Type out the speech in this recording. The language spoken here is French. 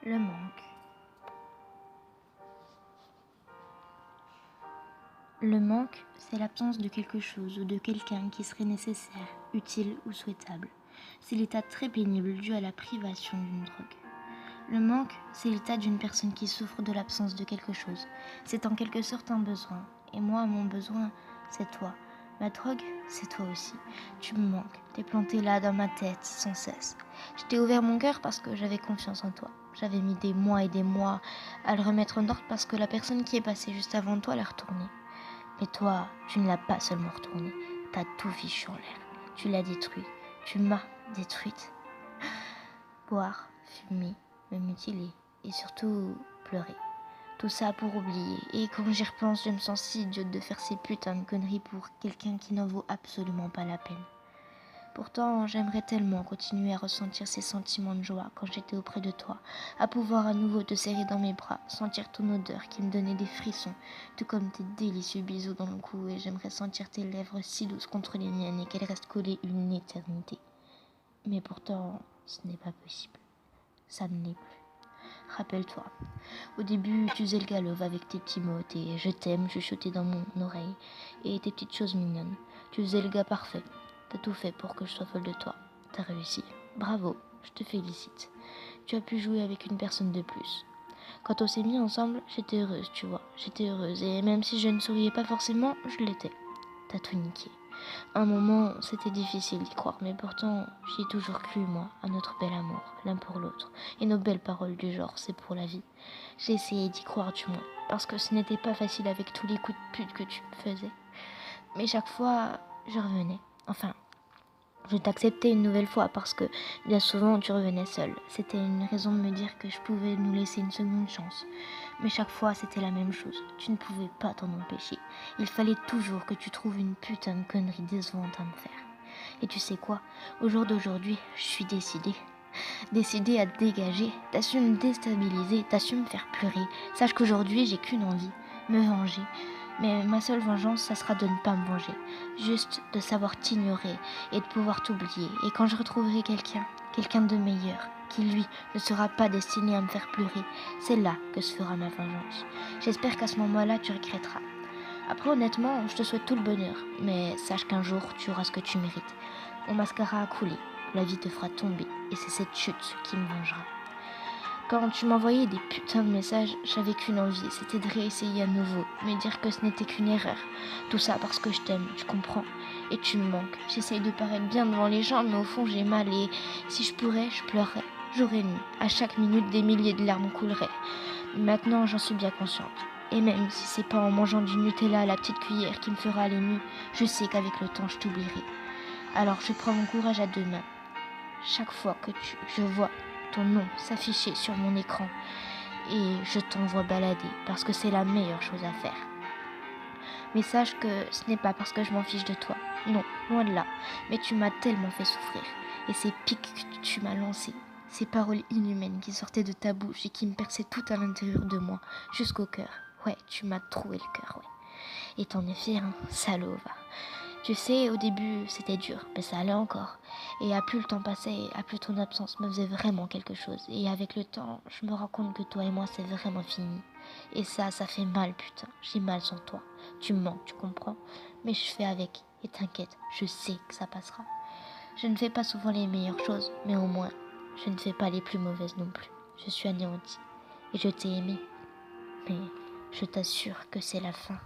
Le manque. Le manque, c'est l'absence de quelque chose ou de quelqu'un qui serait nécessaire, utile ou souhaitable. C'est l'état très pénible dû à la privation d'une drogue. Le manque, c'est l'état d'une personne qui souffre de l'absence de quelque chose. C'est en quelque sorte un besoin. Et moi, mon besoin, c'est toi. Ma drogue, c'est toi aussi. Tu me manques. T'es planté là dans ma tête sans cesse. Je t'ai ouvert mon cœur parce que j'avais confiance en toi. J'avais mis des mois et des mois à le remettre en ordre parce que la personne qui est passée juste avant toi l'a retourné. Mais toi, tu ne l'as pas seulement retourné. T'as tout fichu en l'air. Tu l'as détruit. Tu m'as détruite. Boire, fumer, me mutiler et surtout pleurer. Tout ça pour oublier. Et quand j'y repense, je me sens si idiote de faire ces putains de conneries pour quelqu'un qui n'en vaut absolument pas la peine. Pourtant, j'aimerais tellement continuer à ressentir ces sentiments de joie quand j'étais auprès de toi, à pouvoir à nouveau te serrer dans mes bras, sentir ton odeur qui me donnait des frissons, tout comme tes délicieux bisous dans le cou, et j'aimerais sentir tes lèvres si douces contre les miennes et qu'elles restent collées une éternité. Mais pourtant, ce n'est pas possible. Ça ne l'est plus. Rappelle-toi, au début, tu faisais le galop avec tes petits mots, tes je t'aime chuchotés dans mon oreille et tes petites choses mignonnes. Tu faisais le gars parfait. T'as tout fait pour que je sois folle de toi. T'as réussi. Bravo, je te félicite. Tu as pu jouer avec une personne de plus. Quand on s'est mis ensemble, j'étais heureuse, tu vois. J'étais heureuse et même si je ne souriais pas forcément, je l'étais. T'as tout niqué. Un moment, c'était difficile d'y croire, mais pourtant, j'y ai toujours cru, moi, à notre bel amour, l'un pour l'autre, et nos belles paroles du genre, c'est pour la vie. J'ai essayé d'y croire du moins, parce que ce n'était pas facile avec tous les coups de pute que tu me faisais. Mais chaque fois, je revenais. Enfin, je t'acceptais une nouvelle fois parce que bien souvent tu revenais seule. C'était une raison de me dire que je pouvais nous laisser une seconde chance. Mais chaque fois c'était la même chose. Tu ne pouvais pas t'en empêcher. Il fallait toujours que tu trouves une putain de connerie décevante à me faire. Et tu sais quoi? Au jour d'aujourd'hui, je suis décidée. Décidée à te dégager. T'as su me déstabiliser, t'as su me faire pleurer. Sache qu'aujourd'hui j'ai qu'une envie, me venger. Mais ma seule vengeance, ça sera de ne pas me venger. Juste de savoir t'ignorer et de pouvoir t'oublier. Et quand je retrouverai quelqu'un de meilleur, qui lui ne sera pas destiné à me faire pleurer, c'est là que se fera ma vengeance. J'espère qu'à ce moment-là, tu regretteras. Après, honnêtement, je te souhaite tout le bonheur. Mais sache qu'un jour, tu auras ce que tu mérites. Mon mascara a coulé. La vie te fera tomber. Et c'est cette chute qui me vengera. Quand tu m'envoyais des putains de messages, j'avais qu'une envie, c'était de réessayer à nouveau, me dire que ce n'était qu'une erreur. Tout ça parce que je t'aime, tu comprends? Et tu me manques. J'essaye de paraître bien devant les gens, mais au fond j'ai mal et si je pourrais, je pleurerais. Jour et nuit. À chaque minute, des milliers de larmes couleraient. Maintenant, j'en suis bien consciente. Et même si c'est pas en mangeant du Nutella à la petite cuillère qui me fera aller mieux, je sais qu'avec le temps, je t'oublierai. Alors je prends mon courage à deux mains. Chaque fois que je vois ton nom s'afficher sur mon écran et je t'envoie balader parce que c'est la meilleure chose à faire. Mais sache que ce n'est pas parce que je m'en fiche de toi, non, loin de là, mais tu m'as tellement fait souffrir et ces pics que tu m'as lancés, ces paroles inhumaines qui sortaient de ta bouche et qui me perçaient tout à l'intérieur de moi, jusqu'au cœur. Ouais, tu m'as troué le cœur, ouais. Et t'en es fier, hein, salaud, va. Tu sais, au début, c'était dur, mais ça allait encore. Et à plus le temps passait, à plus ton absence me faisait vraiment quelque chose. Et avec le temps, je me rends compte que toi et moi, c'est vraiment fini. Et ça fait mal, putain. J'ai mal sans toi. Tu me manques, tu comprends? Mais je fais avec. Et t'inquiète, je sais que ça passera. Je ne fais pas souvent les meilleures choses, mais au moins, je ne fais pas les plus mauvaises non plus. Je suis anéantie. Et je t'ai aimé. Mais je t'assure que c'est la fin.